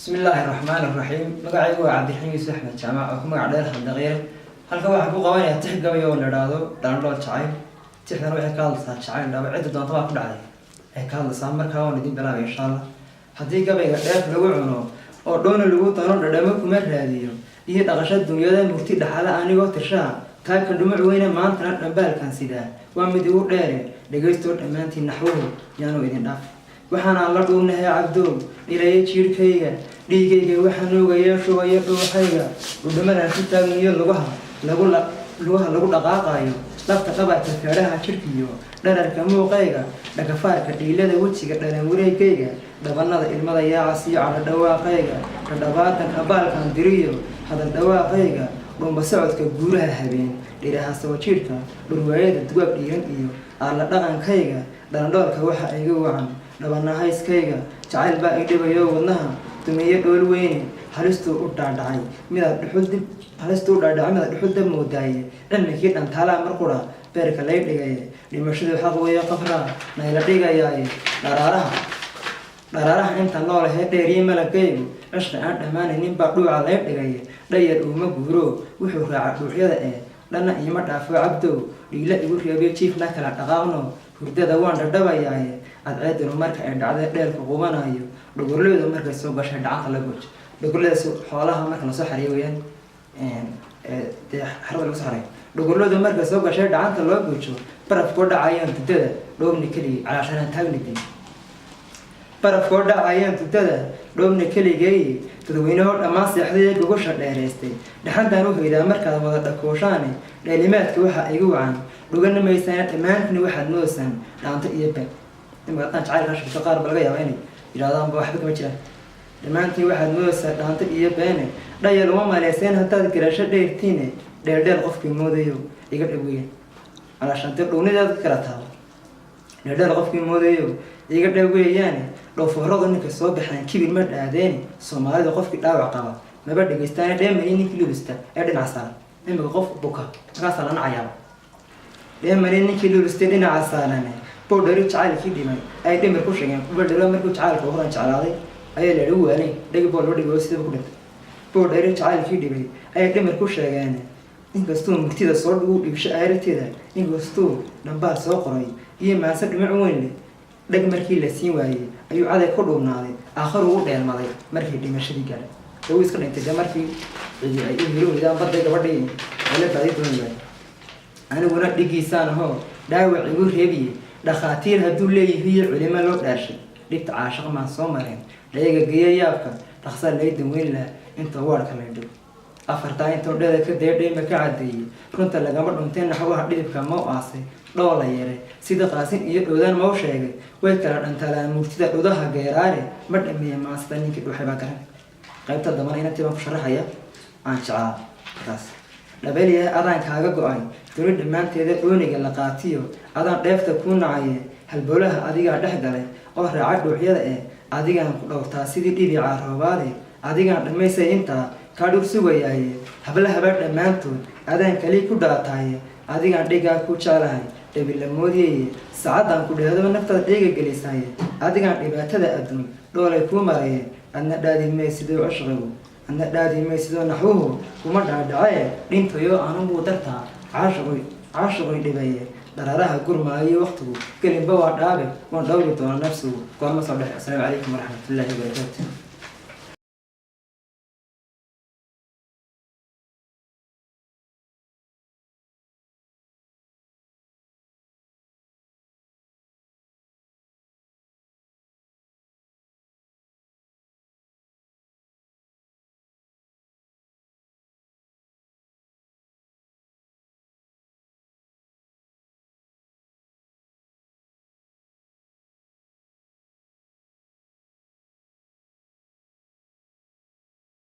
بسم الله الرحمن الرحيم مقعي هو عبد الحميد أحمد جامع وكما عدل خندقير halka waxa ku qabanaya tix gabayo oo la raado download jacayl tixdan waxay ka hadlaysaa jacayl dhaba cid doonta waa ku dhacday ay ka hadlaysaa markaa waan idin bilaabay insha Allah hadii gabayga dheef lagu cuno oo dhoona lagu dano dhadhamo kuma raadiyo iyo dhaqashada dunyada murti dhaxala anigoo tishaa taa ka dhumac weyna maanta dhanbaalkan sida waa mid ugu dheer dhageysto dhamaantii naxwuhu yaanu idin dhaaf waxaan la dhuunahay cabdo ilaahay jiirkayga dhiigayga waxaan ogayaa shubaya dhuuxayga udhamada ku taagniyo lagu dhaqaaqayo lafta dhabarka feeraha jirkiyo dhararka muuqayga dhagafaarka dhiilada wejiga dhalan wareegayga dhabanada ilmada yaacasiyo cala dhawaaqayga dhadhabaatan abaalkan diriyo hadal dhawaaqayga dhumba socodka guuraha habeen dhiraha soo jiirka dhurwaayada duwaab dhiiran iyo alla dhaqankayga dhandhoolka waxa iga wacan dhabanahayskayga jacayl baa i dhibayo wadnaha tumiyo dhool weyne halistuu u dhaadhacay midaad dhuxul dab moodaaye cilmikii dhantaalaa mar qura beerka lay dhigay dhimashadu xaq weeyo qafraa nayla dhigayaaye dharaaraha inta nool ahee dheeriye malagaygu cishqi aan dhammaanaynin baa dhuuca lay dhigay dhayar uuma guuro wuxuu raaca dhuuxyada dhanna iima dhaafo cabdow dhiila igu reebiyo jiifna kala dhaqaaqno hurdada waan dhadhabayaaye cadceedunu marka ay dhacday dheelka qubanayo dhogorleedu markay soo gashay dhacanta la goojo dhogorleeda xoolaha marka lasoo xariyo weyaan xarada lagu soo xariyo dhogorleedu markay soo gashay dhacanta loo goojo barafkoo dhacayaan tudada dhoobni keligay calaashanaan taagnidin barafkoo dhacayaan tudada dhoobni keligay dadweynahoo dhammaan seexday gogosha dheeraystay dhaxantaan u haydaa markaad wada dhakooshaane dheelimaadka waxaa igu wacan dhugana maysaan dhammaantina waxaad moodsan dhaanto iyo ben imaataan jacayl rashka qaar ba laga yaabaa inay yidhahdaanba waxba kama jiraan dhammaantiin waxaad moodaysaa dhaanto iyo beene dhayal uma maleyseen haddaad garasho dheertiine dheeldheel qofkii moodayo iga dhaweeyan calaashantee dhownidaad kala taabo dheeldheel qofkii moodayo iga dhaweeyaane dhowfooradu ninka soo baxaan kibir ma dhaadeeni soomaalida qofkii dhaawac qaba maba dhegaystaane dheemani ninkii lulista ee dhinaca saaran imika qof buka markaasaa lana cayaaba dheemani ninkii lulistay dhinaca saarane boodhari jacaylkii dhimay ay dhimir ku sheegeen boodharo markuu jacaylka horan jeclaaday ayaa la ugu waanay dhagi bool loo dhigo sidaba ku dhintay boodhari jacaylkii dhimay ay dhimir ku sheegeen inkastuu murtida soo dhugu dhibsho aariteeda inkastuu dhambaal soo qoray iyo maase dhimac weyn leh dhag markii la siin waayey ayuu caday ku dhuubnaaday aakharu u dheelmaday markii dhimashadii gaadhay lagu iska dhintay dee markii ay u helo weydaan badday gabadhii ala baaday dooni waayey aniguna dhigiisaan ahoo dhaawac igu reebiye dhakhaatiir hadduu leeyihiiyo culimo loo dhaashay dhibta caashaq maan soo mareen dhayaga geeya yaabka dhaqsaa lay daweyn laha inta waarka lay dhow afartaa intoo dheeda ka deedhayma ka caddeeyey runta lagama dhunteen naxwaha dhidibka mau aasay dhoola yeelay sida qaasin iyo dhowdaan mau sheegay way kala dhantaalaan murtida dhudaha geeraare ma dhameeya maasada ninkii dhuuxay baa garan qaybta dambana inantii baan ku sharaxaya aan jeclaa markaas dhabeelyahay adaan kaaga go-ay duni dhammaanteeda dhooniga la qaatiyo adaan dheefta kuu nacaye halboolaha adigaa dhex galay oo raaca dhuuxyada adigaan ku dhowrtaa sidii dhibica roobaade adigaan dhammaysay intaa kaa dhur sugayaaye hablahaba dhammaantood adaan kali ku dhaataaye adigaan dhigaa ku jeclahay dhabilamoodyaye sacaddaan ku dheedaba naftaada dhiiga gelisaaye adigaan dhibaatada adduun dhoolay kuu maraye adna dhaadimay sidoo cishqigu adna dhaadimay sidoo naxwuhu kuma dhaadhace dhintayo anugu dartaa caashiqoy dhibaye daraaraha gurmaayo waqtigu gelinba waa dhaabe waan dhowri doona nafsigu goorma soo dhexe asalaamu calaykum waraxmatullaahi wabarakaatu